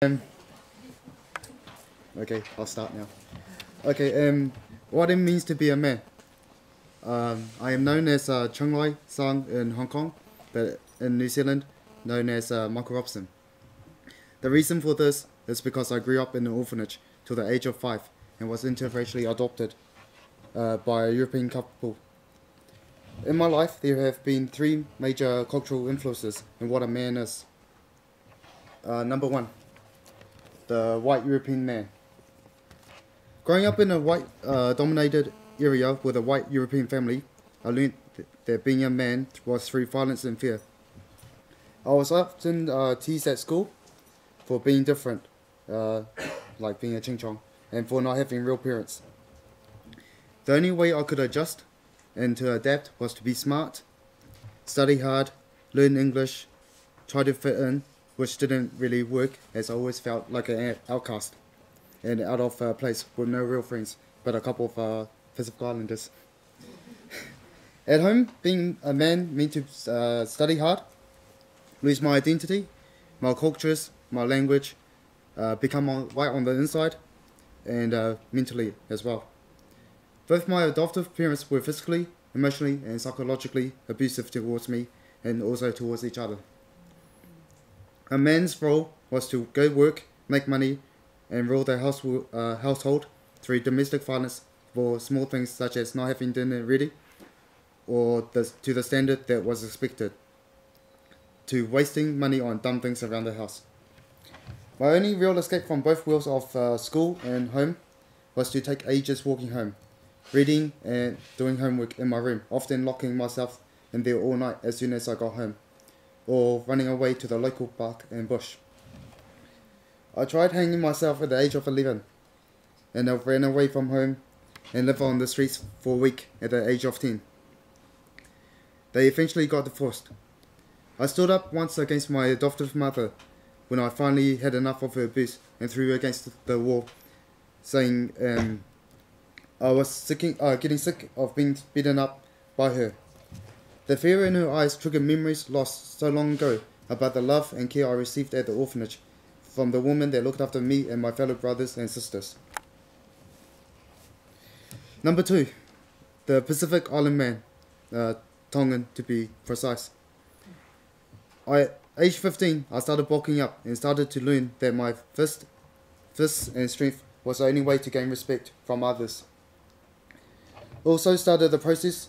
Um, okay, I'll start now. Okay, what it means to be a man. I am known as Chung Lai Sang in Hong Kong, but in New Zealand, known as Michael Robson. The reason for this is because I grew up in an orphanage till the age of 5 and was interracially adopted by a European couple. In my life, there have been 3 major cultural influences in what a man is. Number 1, the white European man. Growing up in a white dominated area with a white European family, I learned that being a man was through violence and fear. I was often teased at school for being different, like being a ching chong, and for not having real parents. The only way I could adjust and to adapt was to be smart, study hard, learn English, try to fit in, which didn't really work as I always felt like an outcast and out of place with no real friends, but a couple of Pacific Islanders. At home, being a man meant to study hard, lose my identity, my cultures, my language, become white on the inside, and mentally as well. Both my adoptive parents were physically, emotionally, and psychologically abusive towards me and also towards each other. A man's role was to go work, make money, and rule their household through domestic violence for small things such as not having dinner ready or to the standard that was expected, to wasting money on dumb things around the house. My only real escape from both worlds of school and home was to take ages walking home, reading and doing homework in my room, often locking myself in there all night as soon as I got home, or running away to the local park and bush. I tried hanging myself at the age of 11, and I ran away from home and lived on the streets for a week at the age of 10. They eventually got divorced. I stood up once against my adoptive mother when I finally had enough of her abuse and threw her against the wall, saying I was getting sick of being beaten up by her. The fear in her eyes triggered memories lost so long ago about the love and care I received at the orphanage from the woman that looked after me and my fellow brothers and sisters. Number 2, the Pacific Island man, Tongan to be precise. At age 15, I started bulking up and started to learn that my fists and strength was the only way to gain respect from others. Also started the process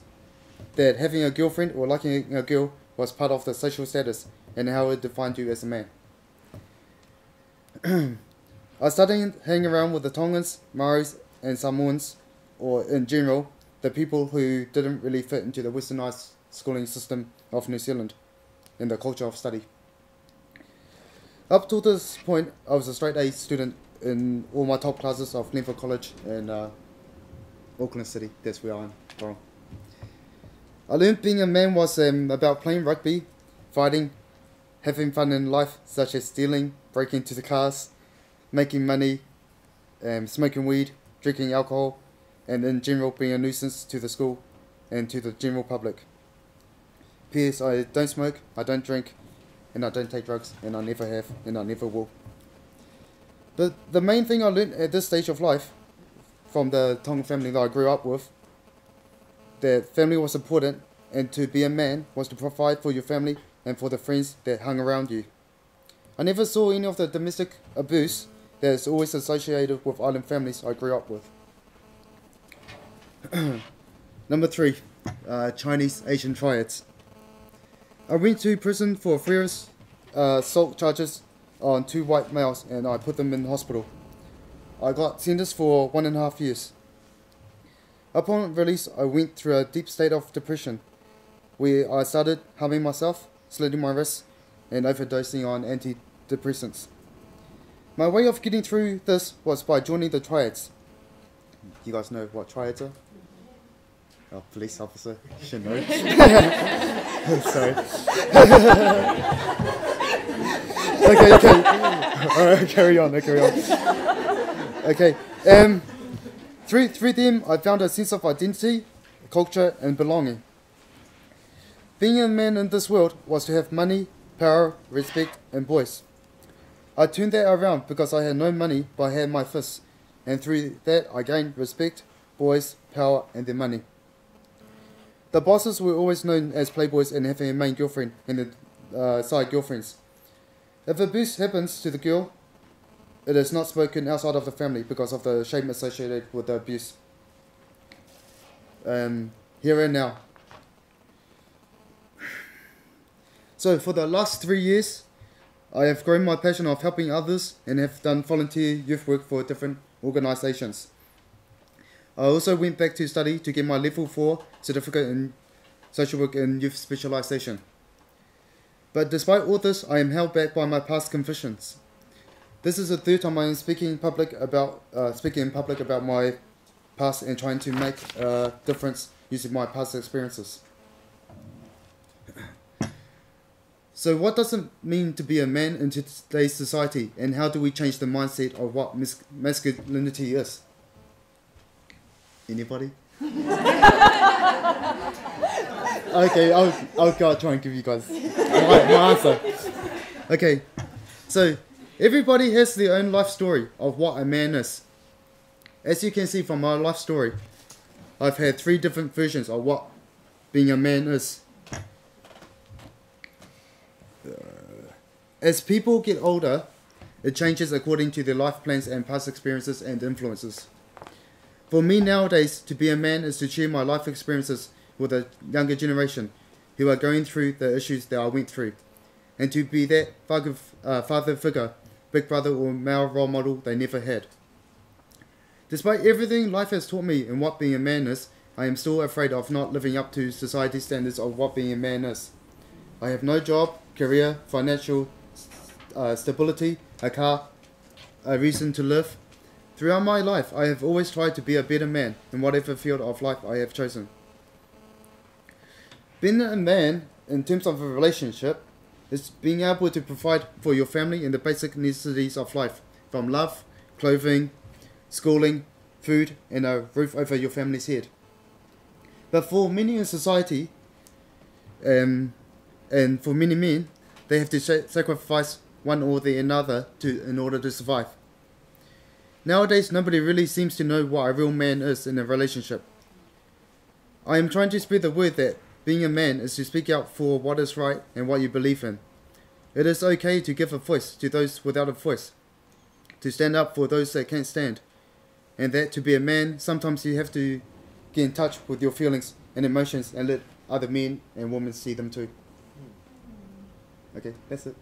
that having a girlfriend or liking a girl was part of the social status and how it defined you as a man. I started hanging around with the Tongans, Maoris and Samoans, or in general, the people who didn't really fit into the westernized schooling system of New Zealand in the culture of study. Up to this point, I was a straight A student in all my top classes of Glenford College in Auckland City. That's where I'm from. I learned being a man was about playing rugby, fighting, having fun in life, such as stealing, breaking into the cars, making money, smoking weed, drinking alcohol, and in general being a nuisance to the school and to the general public. P.S. I don't smoke, I don't drink, and I don't take drugs, and I never have, and I never will. The main thing I learned at this stage of life from the Tongan family that I grew up with, that family was important, and to be a man was to provide for your family and for the friends that hung around you. I never saw any of the domestic abuse that is always associated with island families I grew up with. Number 3, Chinese Asian triads. I went to prison for various assault charges on 2 white males and I put them in hospital. I got sentenced for 1.5 years. Upon release, I went through a deep state of depression where I started harming myself, slitting my wrists, and overdosing on antidepressants. My way of getting through this was by joining the triads. You guys know what triads are? Oh, police officer should know. Sorry. Okay. Alright, carry on. Okay. Through them, I found a sense of identity, culture, and belonging. Being a man in this world was to have money, power, respect, and voice. I turned that around because I had no money, but I had my fists, and through that I gained respect, boys, power, and their money. The bosses were always known as playboys and having a main girlfriend and the side girlfriends. If abuse happens to the girl, it is not spoken outside of the family because of the shame associated with the abuse. Here and now. So for the last 3 years, I have grown my passion of helping others and have done volunteer youth work for different organisations. I also went back to study to get my level 4 certificate in social work and youth specialisation. But despite all this, I am held back by my past convictions. This is the third time I am speaking in public about my past and trying to make a difference using my past experiences. So what does it mean to be a man in today's society, and how do we change the mindset of what masculinity is? Anybody? Okay, I'll try and give you guys my answer. Okay, so everybody has their own life story of what a man is. As you can see from my life story, I've had 3 different versions of what being a man is. As people get older, it changes according to their life plans and past experiences and influences. For me nowadays, to be a man is to share my life experiences with a younger generation who are going through the issues that I went through, and to be that father figure, big brother or male role model they never had. Despite everything life has taught me and what being a man is, I am still afraid of not living up to society's standards of what being a man is. I have no job, career, financial stability, a car, a reason to live. Throughout my life, I have always tried to be a better man in whatever field of life I have chosen. Being a man, in terms of a relationship, is being able to provide for your family and the basic necessities of life, from love, clothing, schooling, food, and a roof over your family's head. But for many in society, and for many men, they have to sacrifice one or the another in order to survive. Nowadays, nobody really seems to know what a real man is in a relationship. I am trying to spread the word that being a man is to speak out for what is right and what you believe in. It is okay to give a voice to those without a voice, to stand up for those that can't stand, and that to be a man, sometimes you have to get in touch with your feelings and emotions and let other men and women see them too. Okay, that's it.